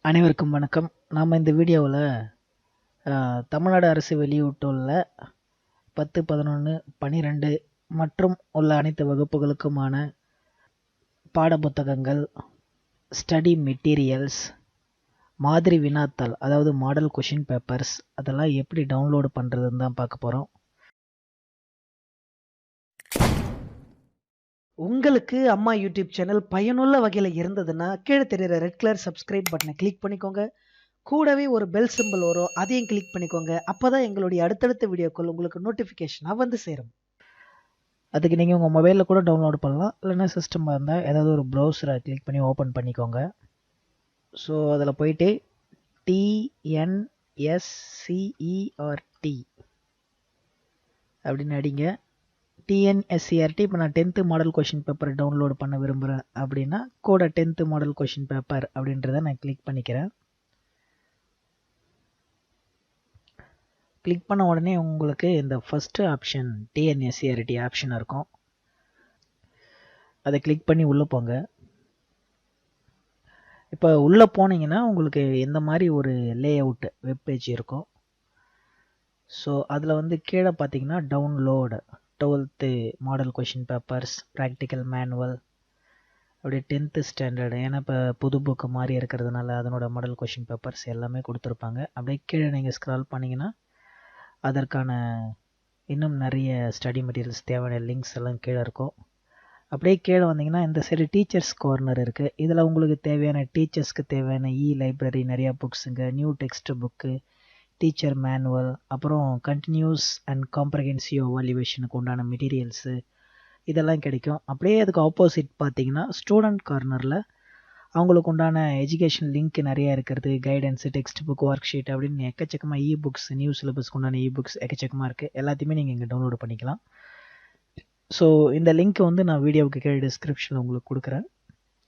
அனைவருக்கும் வணக்கம். நாம் இந்த வீடியோவில் தமிழ்நாடு அரசு வெளியிட்டுள்ள 10, 11, 12 மற்றும் உள்ள அனைத்து வகுப்புகளுக்குமான பாடப்புத்தகங்கள், ஸ்டடி மெட்டீரியல்ஸ், மாதிரி வினாத்தாள் அதாவது மாடல் கொஷின் பேப்பர்ஸ் அதெல்லாம் எப்படி டவுன்லோடு பண்ணுறதுன்னு தான் பார்க்க போகிறோம். உங்களுக்கு அம்மா யூடியூப் சேனல் பயனுள்ள வகையில் இருந்ததுன்னா கீழே தெரியுற ரெட் கலர் சப்ஸ்கிரைப் பட்டனை கிளிக் பண்ணிக்கோங்க. கூடவே ஒரு பெல் சிம்பிள் வரும், அதையும் கிளிக் பண்ணிக்கோங்க. அப்போதான் எங்களுடைய அடுத்தடுத்த வீடியோக்கள் உங்களுக்கு நோட்டிஃபிகேஷனாக வந்து சேரும். அதுக்கு நீங்கள் உங்கள் மொபைலில் கூட டவுன்லோட் பண்ணலாம், இல்லைன்னா சிஸ்டமாக இருந்தால் ஏதாவது ஒரு ப்ரௌசரை கிளிக் பண்ணி ஓப்பன் பண்ணிக்கோங்க. ஸோ அதில் போயிட்டு TNSCERT அப்படின்னு அடிங்க. TNSCERT. இப்போ நான் 10th model question paper download பண்ண விரும்புகிறேன் அப்படின்னா கூட 10th மாடல் கொஷின் பேப்பர் அப்படின்றத நான் கிளிக் பண்ணிக்கிறேன். கிளிக் பண்ண உடனே உங்களுக்கு இந்த ஃபஸ்ட்டு ஆப்ஷன் TNSCERT ஆப்ஷன் இருக்கும். அதை கிளிக் பண்ணி உள்ளே போங்க. இப்போ உள்ளே போனீங்கன்னா உங்களுக்கு இந்த மாதிரி ஒரு லே அவுட் வெப்பேஜ் இருக்கும். ஸோ அதில் வந்து கீழே பார்த்தீங்கன்னா download 12th model question papers, practical manual, அப்படியே 10th ஸ்டாண்டர்டு, ஏன்னா இப்போ புது புக்கு மாதிரி இருக்கிறதுனால அதனோட மாடல் கொஷின் பேப்பர்ஸ் எல்லாமே கொடுத்துருப்பாங்க. அப்படியே கீழே நீங்கள் ஸ்க்ரால் பண்ணிங்கன்னா அதற்கான இன்னும் நிறைய ஸ்டடி மெட்டீரியல்ஸ் தேவையான லிங்க்ஸ் எல்லாம் கீழே இருக்கும். அப்படியே கீழே வந்தீங்கன்னா இந்த சைடு டீச்சர்ஸ் கார்னர் இருக்குது. இதில் உங்களுக்கு தேவையான டீச்சர்ஸ்க்கு தேவையான லைப்ரரி நிறையா புக்ஸுங்க, new text book, teacher manual, அப்புறம் கண்டினியூஸ் அண்ட் காம்ப்ரஹென்சிவ் எவாலுவேஷனுக்கு உண்டான மெட்டீரியல்ஸு இதெல்லாம் கிடைக்கும். அப்படியே அதுக்கு ஆப்போசிட் பார்த்தீங்கன்னா ஸ்டூடெண்ட் கார்னரில் அவங்களுக்கு உண்டான எஜுகேஷன் லிங்க் நிறையா இருக்கிறது, guidance, text book, work sheet அப்படின்னு எக்கச்சக்கமாக புக்ஸ், நியூ சிலபஸ்க்கு உண்டான புக்ஸ் எக்கச்சக்கமாக இருக்குது. எல்லாத்தையுமே நீங்கள் இங்கே டவுன்லோடு பண்ணிக்கலாம். ஸோ இந்த லிங்க் வந்து நான் வீடியோவுக்கு கீழே டிஸ்கிரிப்ஷனில் உங்களுக்கு கொடுக்குறேன்.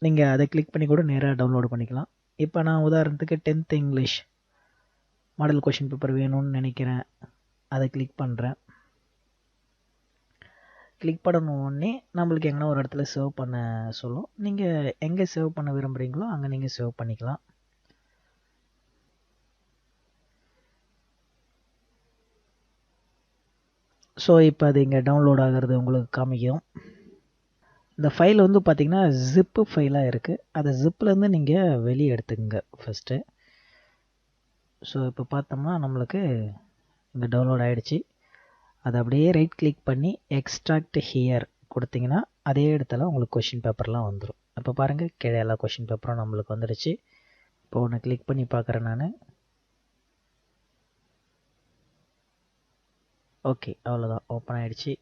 நீங்கள் அதை கிளிக் பண்ணி கூட நேராக டவுன்லோடு பண்ணிக்கலாம். இப்போ நான் உதாரணத்துக்கு 10th English model question paper வேணும்னு நினைக்கிறேன். அதை கிளிக் பண்ணுறேன். கிளிக் பண்ண உடனே நம்மளுக்கு எங்கன்னா ஒரு இடத்துல சேவ் பண்ண சொல்லும். நீங்கள் எங்கே சேவ் பண்ண விரும்புகிறீங்களோ அங்கே நீங்கள் சேவ் பண்ணிக்கலாம். ஸோ இப்போ அது இங்கே டவுன்லோட் ஆகிறது உங்களுக்கு காமிக்கும். இந்த ஃபைல் வந்து பார்த்திங்கன்னா ஜிப்பு ஃபைலாக இருக்குது. அதை ஜிப்லேருந்து நீங்கள் வெளியே எடுத்துக்கங்க ஃபஸ்ட்டு. ஸோ இப்போ பார்த்தோம்னா நம்மளுக்கு இங்கே டவுன்லோட் ஆகிடுச்சு. அதை அப்படியே ரைட் கிளிக் பண்ணி எக்ஸ்ட்ராக்ட் ஹியர் கொடுத்தீங்கன்னா அதே இடத்துல உங்களுக்கு கொஷின் பேப்பர்லாம் வந்துடும். இப்போ பாருங்கள் கீழே எல்லா கொஷின் பேப்பரும் நம்மளுக்கு வந்துடுச்சு. இப்போ ஒன்று கிளிக் பண்ணி பார்க்குறேன் நான். ஓகே, அவ்வளோதான், ஓப்பன் ஆகிடுச்சு.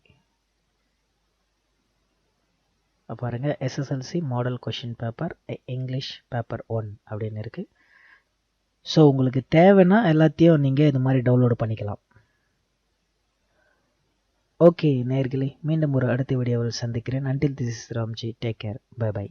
பாருங்கள் SSLC model question paper English paper 1 அப்படின்னு இருக்குது. ஸோ உங்களுக்கு தேவைன்னா எல்லாத்தையும் நீங்கள் இது மாதிரி டவுன்லோடு பண்ணிக்கலாம். ஓகே நேயர்களே, மீண்டும் ஒரு அடுத்த வீடியோவில் சந்திக்கிறேன். Until this is Ramji, take care, bye bye.